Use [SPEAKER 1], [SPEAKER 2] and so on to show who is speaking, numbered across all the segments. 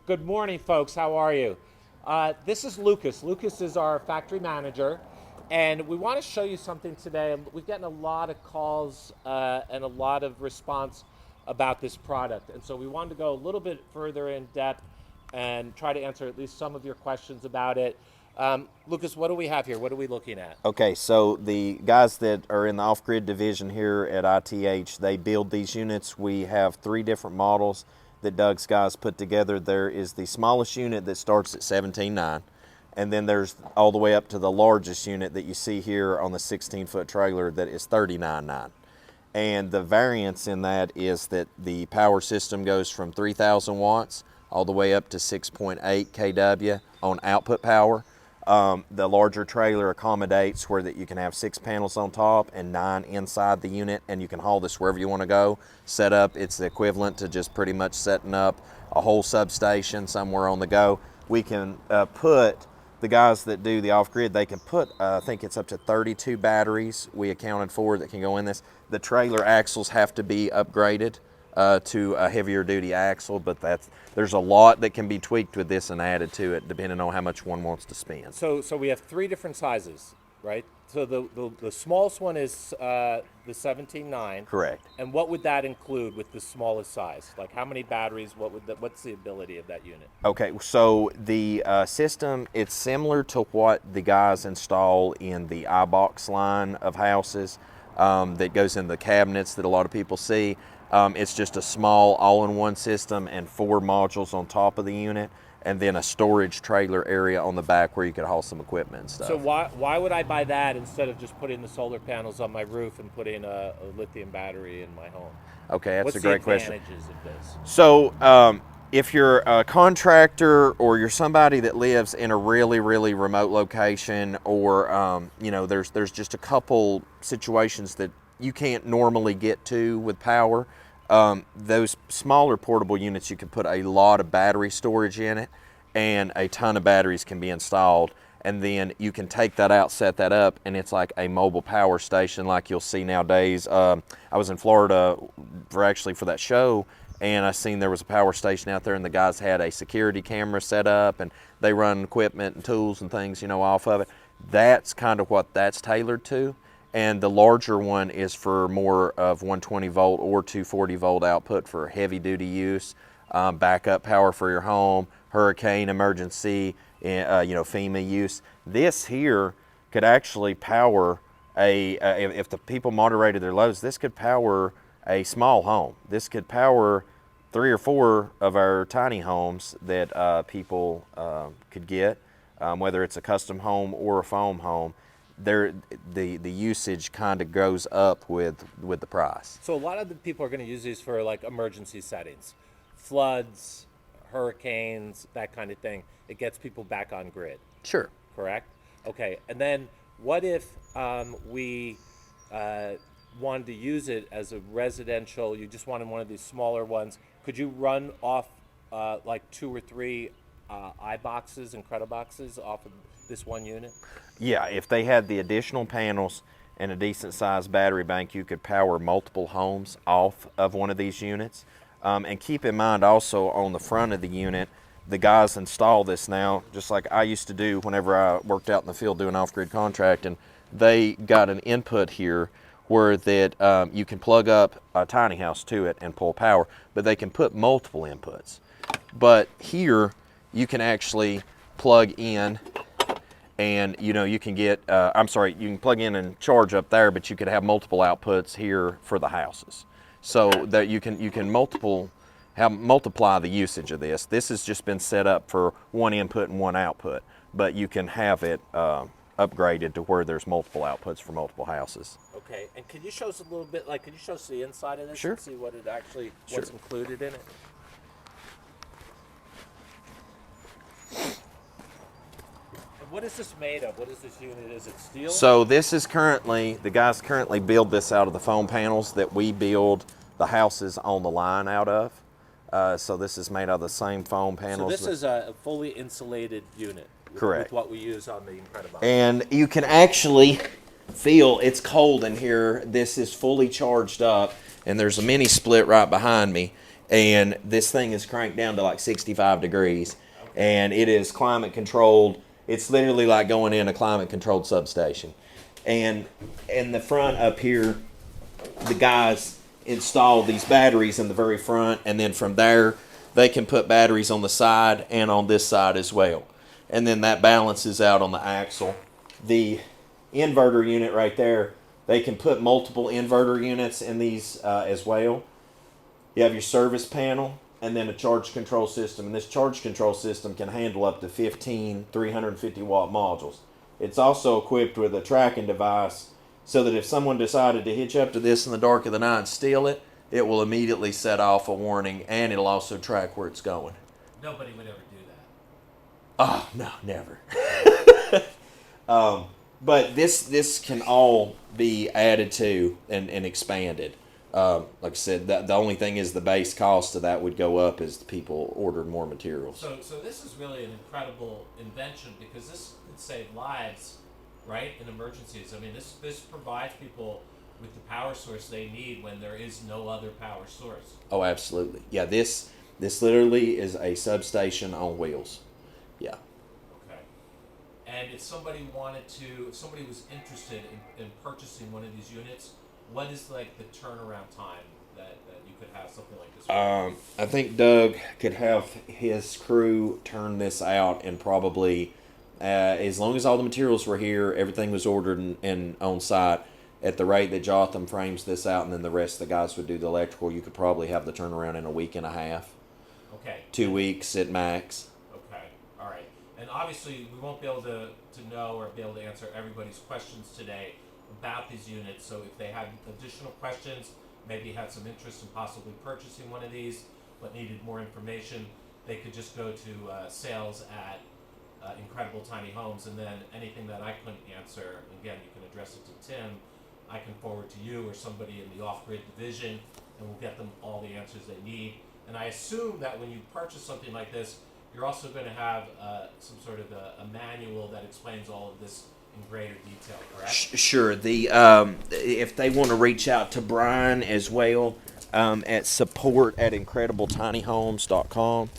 [SPEAKER 1] Good morning, folks. How are you? This is Lucas. Lucas is our factory manager, and we want to show you something today. We've gotten a lot of calls and a lot of response about this product, and so we wanted to go a little bit further in depth and try to answer at least some of your questions about it. Lucas, what do we have here? What are we looking at?
[SPEAKER 2] Okay, so the guys that are in the off-grid division here at ITH, they build these units. We have 3 different models that Doug's guys put together. There is the smallest unit that starts at 17.9, and then there's all the way up to the largest unit that you see here on the 16-foot trailer that is 39.9. And the variance in that is that the power system goes from 3,000 watts all the way up to 6.8 kW on output power. The larger trailer accommodates where that you can have 6 panels on top and 9 inside the unit, and you can haul this wherever you want to go. Set up, it's the equivalent to just pretty much setting up a whole substation somewhere on the go. We can put, the guys that do the off-grid, they can put, I think it's up to 32 batteries we accounted for that can go in this. The trailer axles have to be upgraded to a heavier duty axle, but there's a lot that can be tweaked with this and added to it depending on how much one wants to spend.
[SPEAKER 1] So we have 3 different sizes, right? So the smallest one is the 17.9.
[SPEAKER 2] Correct.
[SPEAKER 1] And what would that include with the smallest size? Like how many batteries? What's the ability of that unit?
[SPEAKER 2] Okay, so the system, it's similar to what the guys install in the iBox line of houses that goes in the cabinets that a lot of people see. It's just a small all-in-one system and 4 modules on top of the unit, and then a storage trailer area on the back where you could haul some equipment and stuff.
[SPEAKER 1] So why would I buy that instead of just putting the solar panels on my roof and putting a lithium battery in my home?
[SPEAKER 2] Okay, that's
[SPEAKER 1] What's
[SPEAKER 2] a great
[SPEAKER 1] the
[SPEAKER 2] question.
[SPEAKER 1] advantages of this?
[SPEAKER 2] So if you're a contractor or you're somebody that lives in a really, really remote location, or there's just a couple situations that you can't normally get to with power, those smaller portable units, you can put a lot of battery storage in it, and a ton of batteries can be installed, and then you can take that out, set that up, and it's like a mobile power station like you'll see nowadays. I was in Florida for that show, and I seen there was a power station out there, and the guys had a security camera set up, and they run equipment and tools and things, off of it. That's kind of what that's tailored to. And the larger one is for more of 120 volt or 240 volt output for heavy duty use, backup power for your home, hurricane emergency, FEMA use. This here could actually power if the people moderated their loads, this could power a small home. This could power 3 or 4 of our tiny homes that people could get, whether it's a custom home or a foam home. The usage kind of goes up with the price.
[SPEAKER 1] So a lot of the people are going to use these for like emergency settings, floods, hurricanes, that kind of thing. It gets people back on grid.
[SPEAKER 2] Sure.
[SPEAKER 1] Correct? Okay. And then what if we wanted to use it as a residential, you just wanted one of these smaller ones. Could you run off like 2 or 3 iBoxes and Crediboxes off of this one unit?
[SPEAKER 2] Yeah, if they had the additional panels and a decent sized battery bank, you could power multiple homes off of one of these units. And keep in mind also, on the front of the unit, the guys install this now, just like I used to do whenever I worked out in the field doing off-grid contracting. They got an input here where that you can plug up a tiny house to it and pull power, but they can put multiple inputs. But here you can actually plug in, and you can get you can plug in and charge up there, but you could have multiple outputs here for the houses, so that you can multiply the usage of this. This has just been set up for one input and one output, but you can have it upgraded to where there's multiple outputs for multiple houses.
[SPEAKER 1] Okay, and can you show us a little bit, like, can you show us the inside of this?
[SPEAKER 2] Sure.
[SPEAKER 1] And see what it actually, what's included in it? And what is this made of? What is this unit? Is it steel?
[SPEAKER 2] So this is the guys currently build this out of the foam panels that we build the houses on the line out of. So this is made out of the same foam panels.
[SPEAKER 1] So this is a fully insulated unit.
[SPEAKER 2] Correct.
[SPEAKER 1] With what we use on the Incredibox.
[SPEAKER 2] And you can actually feel it's cold in here. This is fully charged up, and there's a mini split right behind me. and this thing is cranked down to like 65 degrees, and it is climate controlled. It's literally like going in a climate controlled substation. And in the front up here, the guys install these batteries in the very front, and then from there they can put batteries on the side and on this side as well, and then that balances out on the axle. The inverter unit right there, they can put multiple inverter units in these as well. You have your service panel and then a charge control system, and this charge control system can handle up to 15 350 watt modules. It's also equipped with a tracking device, so that if someone decided to hitch up to this in the dark of the night and steal it, it will immediately set off a warning, and it'll also track where it's going.
[SPEAKER 1] Nobody would ever do that.
[SPEAKER 2] Oh, no, never. But this can all be added to and expanded. Like I said, the only thing is the base cost of that would go up as the people ordered more materials.
[SPEAKER 1] So this is really an incredible invention, because this could save lives, right, in emergencies. I mean, this provides people with the power source they need when there is no other power source.
[SPEAKER 2] Oh, absolutely. Yeah, this literally is a substation on wheels. Yeah.
[SPEAKER 1] Okay. And if somebody was interested in purchasing one of these units, what is like the turnaround time that you could have something like this?
[SPEAKER 2] I think Doug could have his crew turn this out in probably, as long as all the materials were here, everything was ordered and on site, at the rate that Jotham frames this out, and then the rest of the guys would do the electrical, you could probably have the turnaround in a week and a half.
[SPEAKER 1] Okay.
[SPEAKER 2] 2 weeks at max.
[SPEAKER 1] Okay. All right. And obviously, we won't be able to know or be able to answer everybody's questions today about these units. So if they had additional questions, maybe had some interest in possibly purchasing one of these, but needed more information, they could just go to sales at Incredible Tiny Homes, and then anything that I couldn't answer, again, you can address it to Tim. I can forward to you or somebody in the off-grid division, and we'll get them all the answers they need. And I assume that when you purchase something like this, you're also going to have some sort of a manual that explains all of this in greater detail, correct?
[SPEAKER 2] Sure. The if they want to reach out to Brian as well, at support@incredibletinyhomes.com,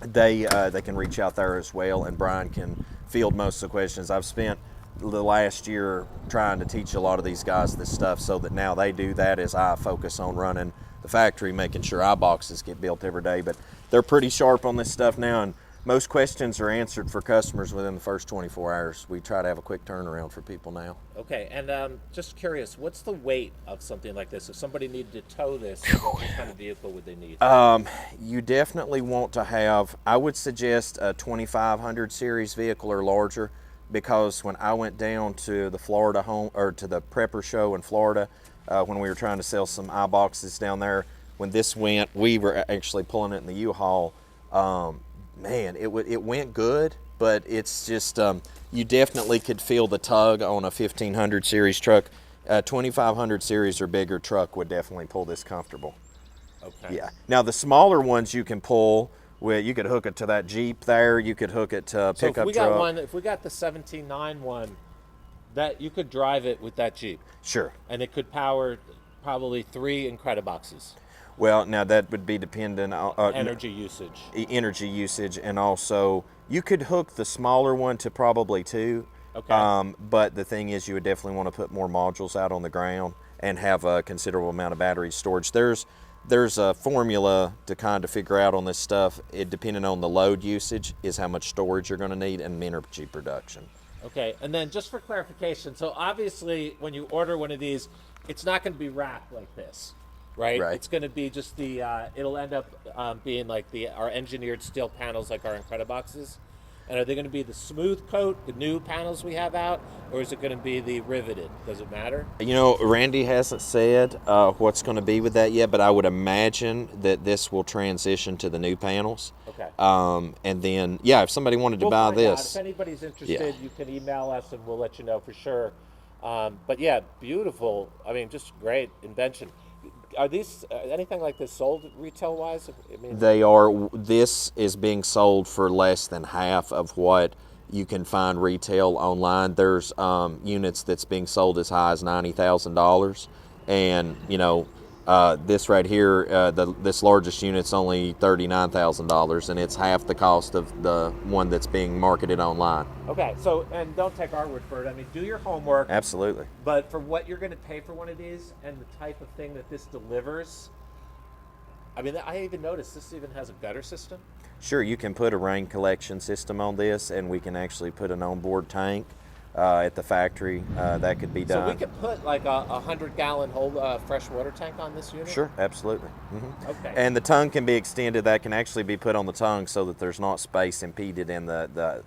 [SPEAKER 2] they can reach out there as well, and Brian can field most of the questions. I've spent the last year trying to teach a lot of these guys this stuff, so that now they do that as I focus on running the factory, making sure iBoxes get built every day. But they're pretty sharp on this stuff now, and most questions are answered for customers within the first 24 hours. We try to have a quick turnaround for people now.
[SPEAKER 1] Okay, and just curious, what's the weight of something like this? If somebody needed to tow this, what kind of vehicle would they need?
[SPEAKER 2] You definitely want to have, I would suggest a 2500 series vehicle or larger, because when I went down to the Florida home, or to the Prepper show in Florida, when we were trying to sell some iBoxes down there, when this went, we were actually pulling it in the U-Haul. Man, it went good, but it's just, you definitely could feel the tug on a 1500 series truck. A 2500 series or bigger truck would definitely pull this comfortable.
[SPEAKER 1] Okay.
[SPEAKER 2] Yeah. Now the smaller ones you can pull with, you could hook it to that Jeep there. You could hook it to a
[SPEAKER 1] So
[SPEAKER 2] pickup
[SPEAKER 1] if we got
[SPEAKER 2] truck.
[SPEAKER 1] if we got the 17.9 one, that you could drive it with that Jeep,
[SPEAKER 2] Sure.
[SPEAKER 1] and it could power probably 3 Incrediboxes.
[SPEAKER 2] Well, now that would be dependent on
[SPEAKER 1] Energy usage.
[SPEAKER 2] energy usage, and also you could hook the smaller one to probably 2.
[SPEAKER 1] Okay.
[SPEAKER 2] But the thing is, you would definitely want to put more modules out on the ground and have a considerable amount of battery storage. There's a formula to kind of figure out on this stuff. It, depending on the load usage, is how much storage you're going to need and energy production.
[SPEAKER 1] Okay, and then just for clarification, so obviously when you order one of these, it's not going to be wrapped like this, right?
[SPEAKER 2] Right.
[SPEAKER 1] It's going to be just the, it'll end up being like our engineered steel panels, like our Incrediboxes. And are they going to be the smooth coat, the new panels we have out, or is it going to be the riveted? Does it matter?
[SPEAKER 2] You know, Randy hasn't said what's going to be with that yet, but I would imagine that this will transition to the new panels.
[SPEAKER 1] Okay.
[SPEAKER 2] And then, yeah, if somebody wanted to
[SPEAKER 1] We'll
[SPEAKER 2] buy
[SPEAKER 1] find out.
[SPEAKER 2] this,
[SPEAKER 1] If anybody's interested,
[SPEAKER 2] Yeah.
[SPEAKER 1] you can email us and we'll let you know for sure. But yeah, beautiful. I mean, just great invention. Are these anything like this sold retail wise? I mean,
[SPEAKER 2] they are. This is being sold for less than half of what you can find retail online. There's units that's being sold as high as $90,000, and This right here, this largest unit's only $39,000, and it's half the cost of the one that's being marketed online.
[SPEAKER 1] Okay, so, and don't take our word for it. I mean, do your homework.
[SPEAKER 2] Absolutely.
[SPEAKER 1] But for what you're going to pay for one of these and the type of thing that this delivers, I mean, I even noticed this even has a gutter system.
[SPEAKER 2] Sure, you can put a rain collection system on this, and we can actually put an onboard tank at the factory. That could be done.
[SPEAKER 1] So we could put like a 100-gallon whole fresh water tank on this unit?
[SPEAKER 2] Sure, absolutely.
[SPEAKER 1] Okay.
[SPEAKER 2] And the tongue can be extended. That can actually be put on the tongue so that there's not space impeded in the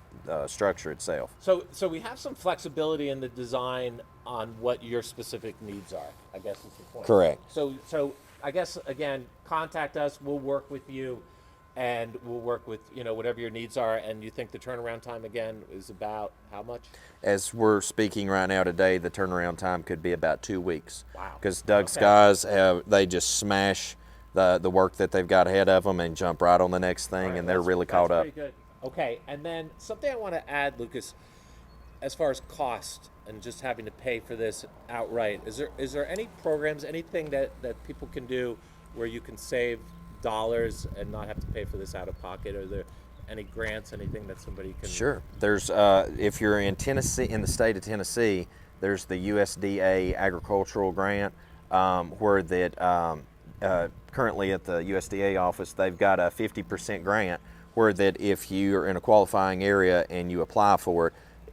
[SPEAKER 2] structure itself.
[SPEAKER 1] So we have some flexibility in the design on what your specific needs are, I guess is the point.
[SPEAKER 2] Correct.
[SPEAKER 1] So I guess, again, contact us. We'll work with you, and we'll work with, whatever your needs are. And you think the turnaround time, again, is about how much?
[SPEAKER 2] As we're speaking right now today, the turnaround time could be about 2 weeks.
[SPEAKER 1] Wow.
[SPEAKER 2] Because Doug's
[SPEAKER 1] Okay.
[SPEAKER 2] guys, they just smash the work that they've got ahead of them and jump right on the next thing,
[SPEAKER 1] All right,
[SPEAKER 2] and they're
[SPEAKER 1] that's-
[SPEAKER 2] really
[SPEAKER 1] that's
[SPEAKER 2] caught up.
[SPEAKER 1] pretty good. Okay, and then something I want to add, Lucas, as far as cost and just having to pay for this outright, is there any programs, anything that people can do where you can save dollars and not have to pay for this out of pocket? Are there any grants, anything that somebody can?
[SPEAKER 2] Sure. There's if you're in Tennessee, in the state of Tennessee, there's the USDA agricultural grant where that currently at the USDA office they've got a 50% grant where that if you are in a qualifying area and you apply for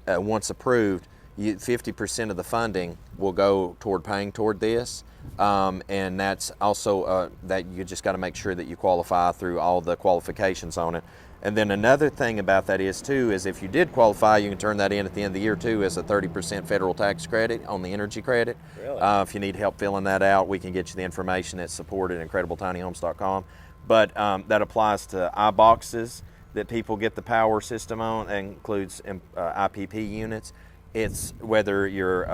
[SPEAKER 2] it, once approved, 50% of the funding will go toward paying toward this. And that's also that you just got to make sure that you qualify through all the qualifications on it. And then another thing about that is if you did qualify, you can turn that in at the end of the year too as a 30% federal tax credit on the energy credit.
[SPEAKER 1] Really?
[SPEAKER 2] If you need help filling that out, we can get you the information at support@incredibletinyhomes.com. But that applies to iBoxes that people get the power system on. That includes IPP units. It's whether you're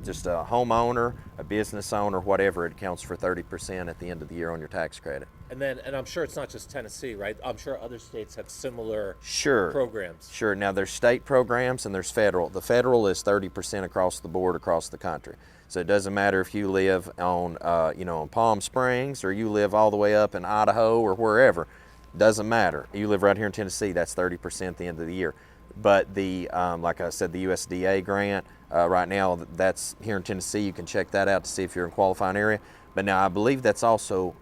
[SPEAKER 2] just a homeowner, a business owner, whatever, it counts for 30% at the end of the year on your tax credit.
[SPEAKER 1] And I'm sure it's not just Tennessee, right? I'm sure other states have similar
[SPEAKER 2] Sure.
[SPEAKER 1] programs.
[SPEAKER 2] Sure. Now there's state programs and there's federal. The federal is 30% across the board across the country. So it doesn't matter if you live on, on Palm Springs or you live all the way up in Idaho or wherever. Doesn't matter. You live right here in Tennessee. That's 30% at the end of the year. But the, like I said, the USDA grant right now, that's here in Tennessee. You can check that out to see if you're in a qualifying area. But now I believe that's also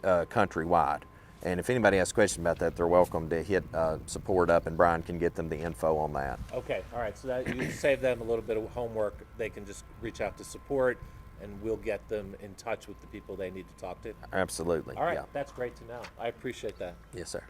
[SPEAKER 2] countrywide. And if anybody has questions about that, they're welcome to hit support up, and Brian can get them the info on that.
[SPEAKER 1] Okay, all right. So that you save them a little bit of homework. They can just reach out to support, and we'll get them in touch with the people they need to talk to.
[SPEAKER 2] Absolutely.
[SPEAKER 1] All right,
[SPEAKER 2] Yeah.
[SPEAKER 1] that's great to know. I appreciate that.
[SPEAKER 2] Yes, sir.